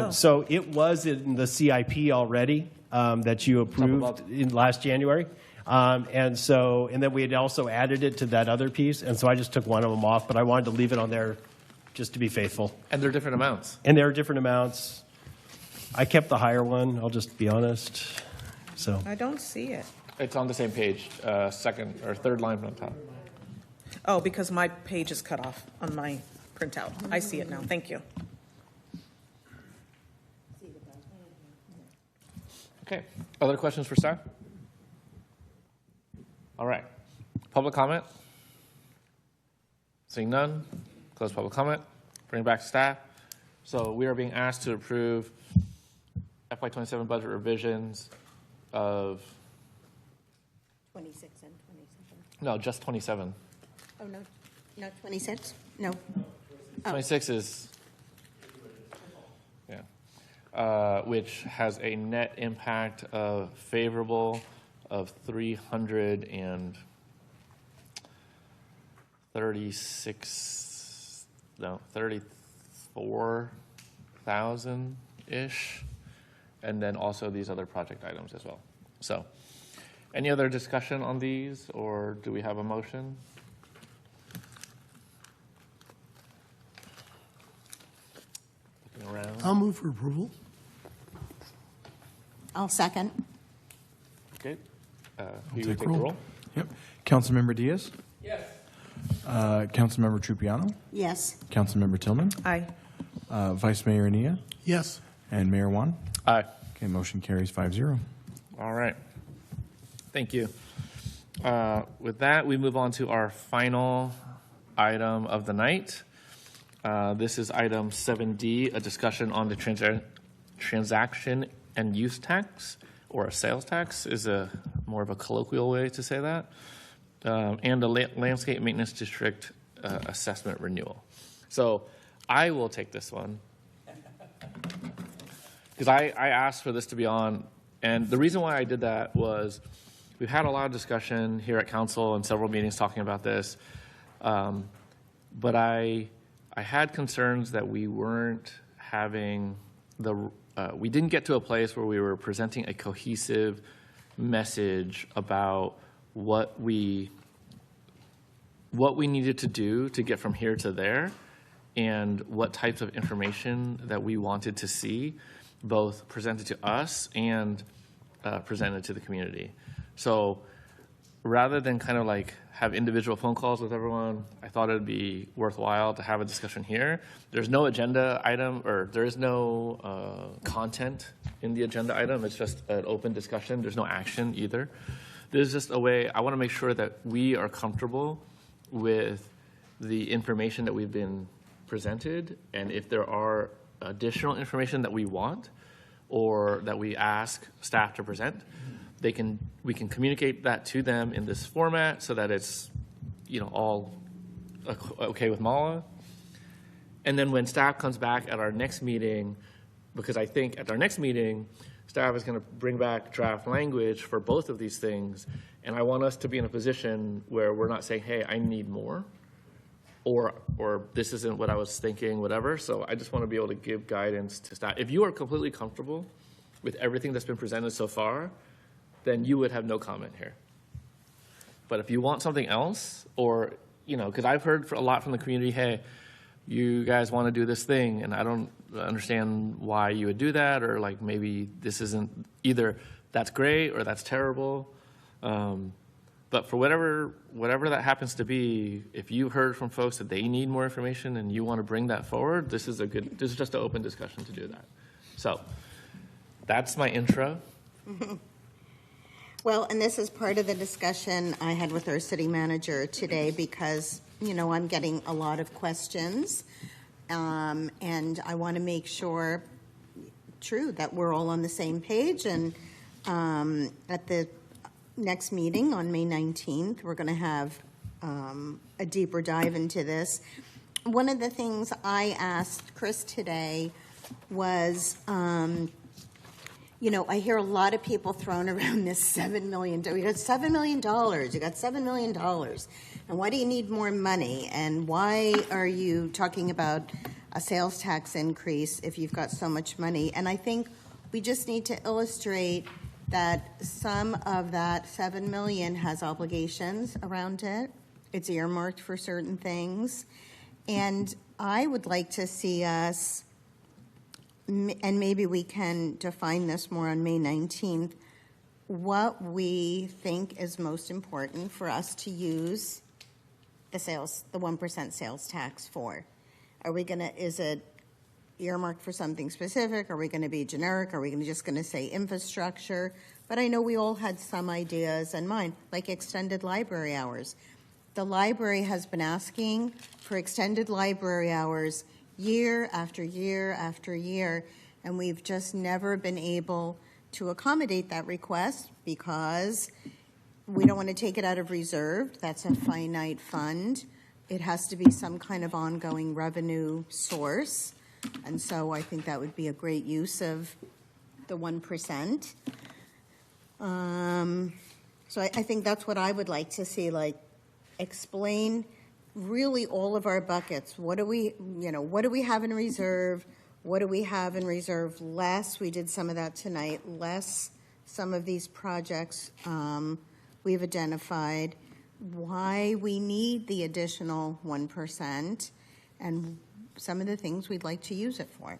So it was in the CIP already that you approved in last January, and then we had also added it to that other piece, and so I just took one of them off, but I wanted to leave it on there just to be faithful. And they're different amounts. And there are different amounts. I kept the higher one. I'll just be honest. So I don't see it. It's on the same page, second or third line from the top. Oh, because my page is cut off on my printout. I see it now. Thank you. Okay. Other questions for staff? All right. Public comment? Seeing none, close public comment. Bring it back to staff. So we are being asked to approve FY27 budget revisions of, 26 and 27. no, just 27. Oh, no, 26? No. 26 is, yeah, which has a net impact of favorable of 34,000-ish, and then also these other project items as well. So, any other discussion on these, or do we have a motion? Looking around. I'll move for approval. I'll second. Okay. Who you take take the roll. roll? Yep. Councilmember Diaz? Yes. Councilmember Trupiano? Yes. Councilmember Tillman? Aye. Vice Mayor Nia? Yes. And Mayor Juan? Aye. Okay, motion carries 5-0. All right. Thank you. With that, we move on to our final item of the night. This is item 7D, a discussion on the transaction and use tax, or a sales tax is a more of a colloquial way to say that, and the landscape maintenance district assessment renewal. So I will take this one because I asked for this to be on, and the reason why I did that was we've had a lot of discussion here at council and several meetings talking about this, but I had concerns that we weren't having we didn't get to a place where we were presenting a cohesive message about what we needed to do to get from here to there, and what types of information that we wanted to see, both presented to us and presented to the community. So rather than kind of like have individual phone calls with everyone, I thought it'd be worthwhile to have a discussion here. There's no agenda item, or there is no content in the agenda item. It's just an open discussion. There's no action either. There's just a way, I want to make sure that we are comfortable with the information that we've been presented, and if there are additional information that we want or that we ask staff to present, we can communicate that to them in this format so that it's, all okay with Mala. And then when staff comes back at our next meeting, because I think at our next meeting, staff is going to bring back draft language for both of these things, and I want us to be in a position where we're not saying, hey, I need more, or this isn't what I was thinking, whatever. So I just want to be able to give guidance to staff. If you are completely comfortable with everything that's been presented so far, then you would have no comment here. But if you want something else, or, because I've heard a lot from the community, hey, you guys want to do this thing, and I don't understand why you would do that, or like maybe this isn't either that's great or that's terrible. But for whatever that happens to be, if you heard from folks that they need more information and you want to bring that forward, this is just an open discussion to do that. So that's my intro. Well, and this is part of the discussion I had with our city manager today, because, I'm getting a lot of questions, and I want to make sure, that we're all on the same page. And at the next meeting on May 19th, we're going to have a deeper dive into this. One of the things I asked Chris today was, I hear a lot of people throwing around this $7 million. You got $7 million. You got $7 million. And why do you need more money? And why are you talking about a sales tax increase if you've got so much money? And I think we just need to illustrate that some of that $7 million has obligations around it. It's earmarked for certain things. And I would like to see us, and maybe we can define this more on May 19th, what we think is most important for us to use the 1% sales tax for. Is it earmarked for something specific? Are we going to be generic? Are we just going to say infrastructure? But I know we all had some ideas in mind, like extended library hours. The library has been asking for extended library hours year after year after year, and we've just never been able to accommodate that request because we don't want to take it out of reserve. That's a finite fund. It has to be some kind of ongoing revenue source, and so I think that would be a great use of the 1%. So I think that's what I would like to see, explain really all of our buckets. What do we have in reserve? What do we have in reserve less? We did some of that tonight. Less some of these projects we've identified. Why we need the additional 1%, and some of the things we'd like to use it for.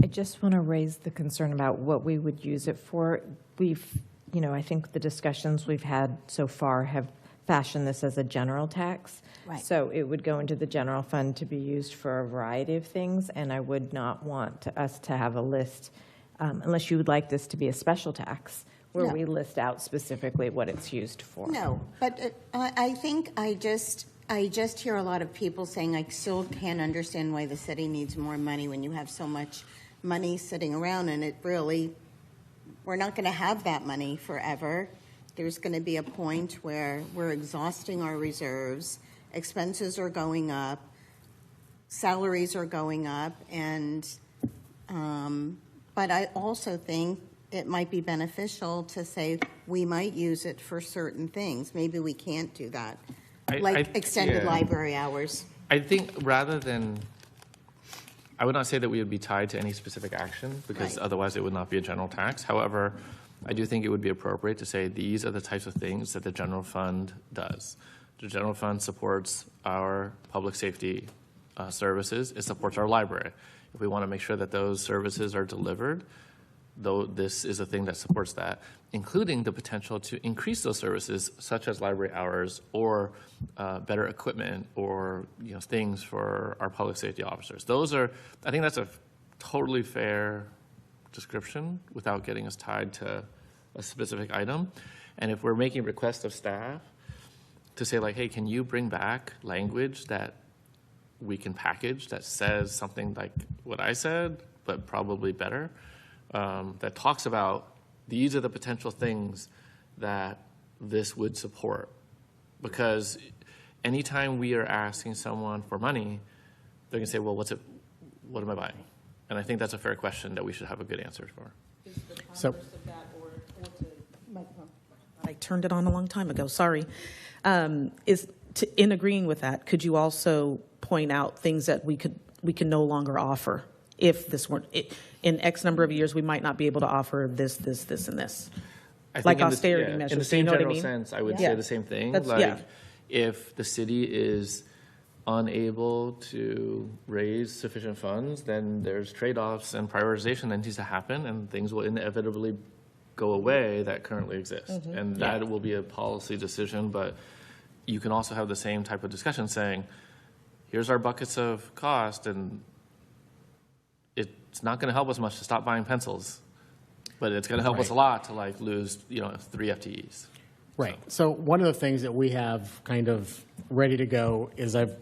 I just want to raise the concern about what we would use it for. I think the discussions we've had so far have fashioned this as a general tax. Right. So it would go into the general fund to be used for a variety of things, and I would not want us to have a list, unless you would like this to be a special tax, where No. we list out specifically what it's used for. No, but I think I I just hear a lot of people saying, I still can't understand why the city needs more money when you have so much money sitting around, and it really, we're not going to have that money forever. There's going to be a point where we're exhausting our reserves, expenses are going up, salaries are going up, and but I also think it might be beneficial to say we might use it for certain things. Maybe we can't do that, like extended library hours. I think rather than, I would not say that we would be tied to any specific action, because Right. otherwise it would not be a general tax. However, I do think it would be appropriate to say these are the types of things that the general fund does. The general fund supports our public safety services. It supports our library. If we want to make sure that those services are delivered, though this is a thing that supports that, including the potential to increase those services, such as library hours or better equipment or things for our public safety officers. Those are, I think that's a totally fair description without getting us tied to a specific item. And if we're making requests of staff to say like, hey, can you bring back language that we can package that says something like what I said, but probably better, that talks about these are the potential things that this would support. Because anytime we are asking someone for money, they're going to say, well, what am I buying? And I think that's a fair question that we should have a good answer for. So, I turned it on a long time ago, sorry. In agreeing with that, could you also point out things that we can no longer offer? If this weren't, in X number of years, we might not be able to offer this, this, this, and this. Like austerity measures. In the same you know general what I mean? sense, I would Yeah. say the same thing. That's- Like, yeah. if the city is unable to raise sufficient funds, then there's trade-offs and prioritization that needs to happen, and things will inevitably go away that currently exist. Mm-hmm. And that will be a policy decision, but you can also have the same type of discussion saying, here's our buckets of cost, and it's not going to help us much to stop buying pencils, but it's going to help us a lot to like lose 3 FTEs. right. So one of the things that we have kind of ready to go is I've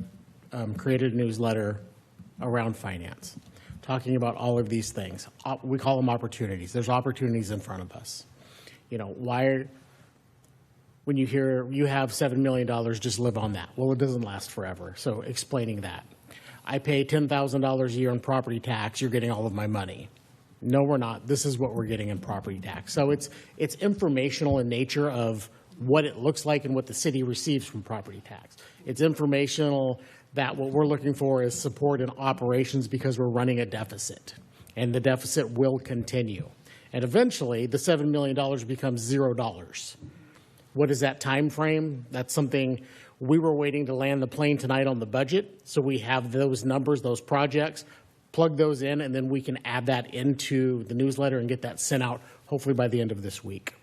created a newsletter around finance, talking about all of these things. We call them opportunities. There's opportunities in front of us. When you hear you have $7 million, just live on that. Well, it doesn't last forever. So explaining that. I pay $10,000 a year in property tax. You're getting all of my money. No, we're not. This is what we're getting in property tax. So it's informational in nature of what it looks like and what the city receives from property tax. It's informational that what we're looking for is support in operations because we're running a deficit, and the deficit will continue. And eventually, the $7 million becomes $0. What is that time frame? That's something we were waiting to land the plane tonight on the budget, so we have those numbers, those projects, plug those in, and then we can add that into the newsletter and get that sent out hopefully by the end of this week.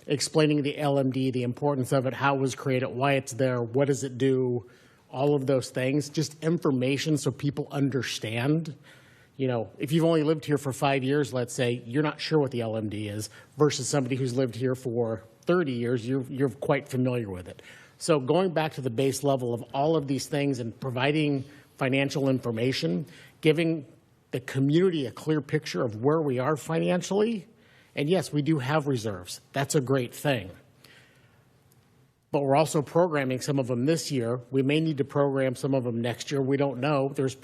Explaining the LMD, the importance of it, how it was created, why it's there, what does it do, all of those things, just information so people understand. If you've only lived here for 5 years, let's say, you're not sure what the LMD is, versus somebody who's lived here for 30 years, you're quite familiar with it. So going back to the base level of all of these things and providing financial information, giving the community a clear picture of where we are financially, and yes, we do have reserves. That's a great thing. But we're also programming some of them this year. We may need to program some of them next year. We don't know. There's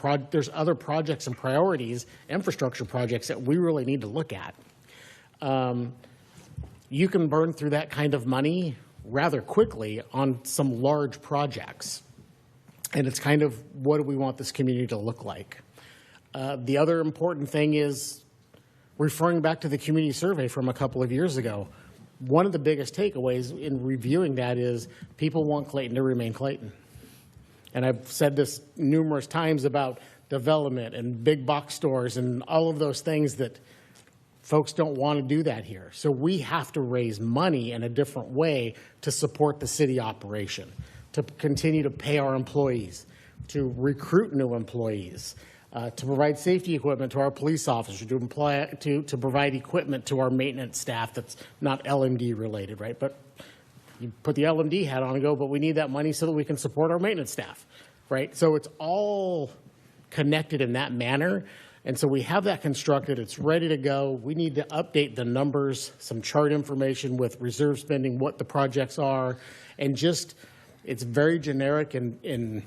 other projects and priorities, infrastructure projects that we really need to look at. You can burn through that kind of money rather quickly on some large projects. And it's kind of, what do we want this community to look like? The other important thing is referring back to the community survey from a couple of years ago. One of the biggest takeaways in reviewing that is people want Clayton to remain Clayton. And I've said this numerous times about development and big box stores and all of those things that folks don't want to do that here. So we have to raise money in a different way to support the city operation, to continue to pay our employees, to recruit new employees, to provide safety equipment to our police officers, to provide equipment to our maintenance staff that's not LMD related, right? But you put the L&D hat on and go, but we need that money so that we can support our maintenance staff, right? So it's all connected in that manner. And so we have that constructed. It's ready to go. We need to update the numbers, some chart information with reserve spending, what the projects are, and just, it's very generic and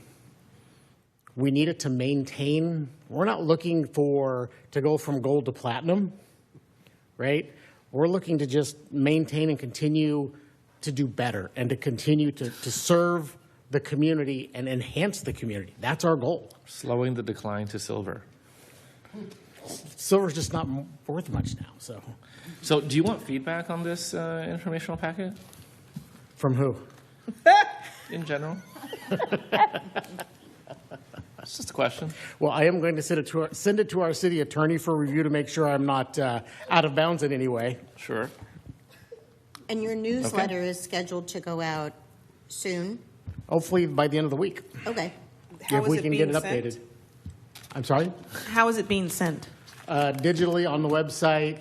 we need it to maintain. We're not looking to go from gold to platinum, right? We're looking to just maintain and continue to do better and to continue to serve the community and enhance the community. That's our goal. Slowing the decline to silver. Silver's just not worth much now, so. So do you want feedback on this informational packet From who? in general? It's just a question. Well, I am going to send it to our city attorney for review to make sure I'm not out of bounds in any way. Sure. And your newsletter is scheduled to go out soon? Hopefully by the end of the week, Okay. How if is we it can get being it sent? updated. I'm sorry? How is it being sent? Digitally on the website,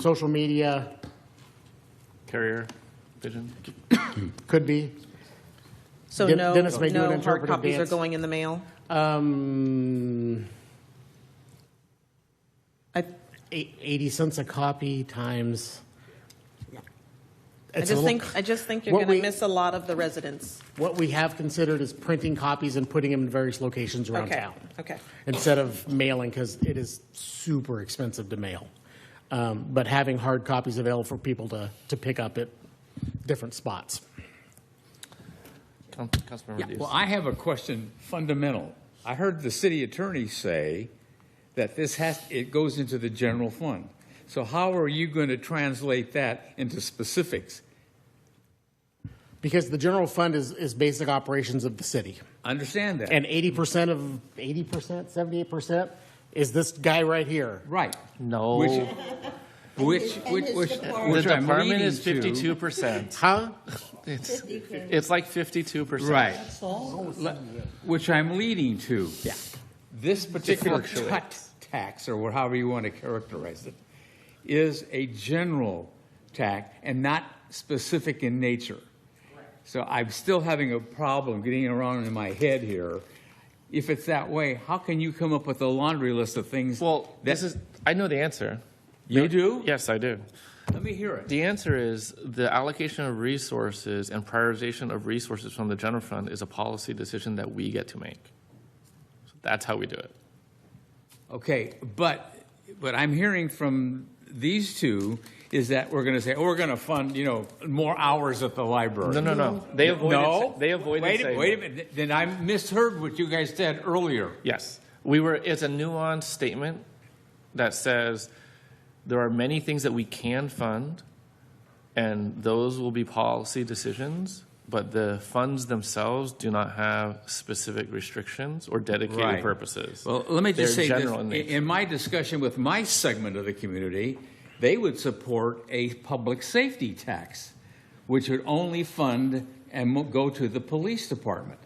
social media, Carrier pigeon. could be. So Dennis may do an no hard interpretive copies are dance. going in the mail? I 80 cents a copy times. I just think you're what going we- to miss a lot of the residents. What we have considered is printing copies and putting them in various locations around Okay, town. okay. Instead of mailing, because it is super expensive to mail. But having hard copies available for people to pick up at different spots. Councilmember Yeah, Dees. well, I have a question fundamental. I heard the city attorney say that it goes into the general fund. So how are you going to translate that into specifics? Because the general fund is basic operations of the city. Understand that. And 80%, 78% is this guy right here. Right. No. Which The I'm department leading is to- 52%. Huh? It's like 52%. Right. Which I'm leading to. Yeah. This particular fluctuates. tax, or however you want to characterize it, is a general tax and not specific in nature. So I'm still having a problem getting around in my head here. If it's that way, how can you come up with a laundry list of things? Well, I know the answer. You do? Yes, I do. Let me hear it. The answer is the allocation of resources and prioritization of resources from the general fund is a policy decision that we get to make. So that's how we do it. Okay, but I'm hearing from these two is that we're going to say, oh, we're going to fund, more hours at the library. No. They avoided. No. They avoided. Wait saying a that. minute. Then I misheard what you guys said earlier. Yes, it's a nuanced statement that says there are many things that we can fund, and those will be policy decisions. But the funds themselves do not have specific restrictions or dedicated Right. purposes. Well, let me just They're say this. general in nature. In my discussion with my segment of the community, they would support a public safety tax, which would only fund and go to the police department.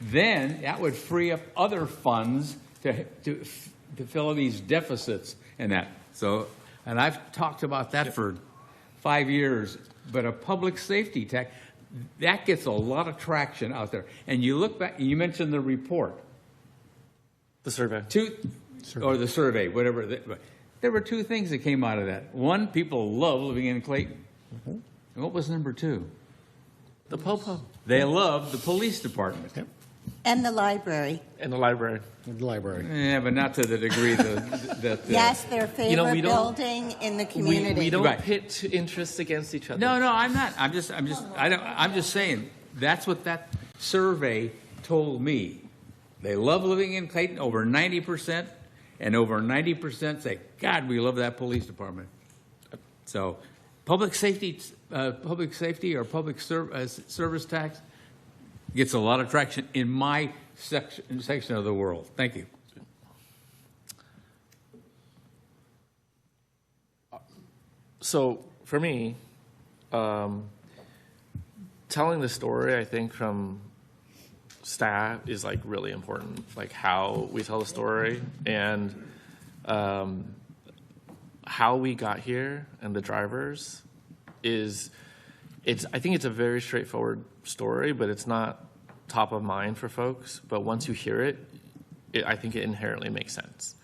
Then that would free up other funds to fill in these deficits and that. So, and I've talked about that for 5 years, but a public safety tax, that gets a lot of traction out there. And you look back, you mentioned the report. The survey. Or the survey, whatever. There were two things that came out of that. One, people love living in Clayton. And what was number two? The POPO. They love the police department. And the library. And the library. The library. Yeah, but not to the degree that. Yes, their favorite we don't- building in the community. We don't Right. pit interests against each other. No, I'm not. I'm just saying that's what that survey told me. They love living in Clayton, over 90%, and over 90% say, God, we love that police department. So, public safety or public service tax gets a lot of traction in my section of the world. Thank you. So for me, telling the story, I think from staff is like really important, like how we tell the story and how we got here and the drivers is I think it's a very straightforward story, but it's not top of mind for folks. But once you hear it, I think it inherently makes sense.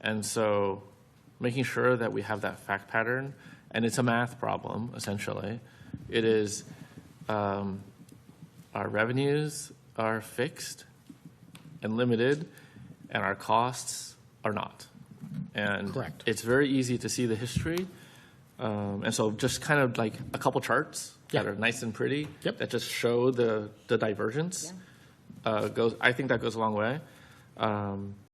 And so making sure that we have that fact pattern, and it's a math problem, essentially. It is our revenues are fixed and limited, and our costs are not. And Correct. it's very easy to see the history. And so just kind of like a couple charts that Yeah. are nice and pretty Yep. that just show the divergence I think that goes a long way.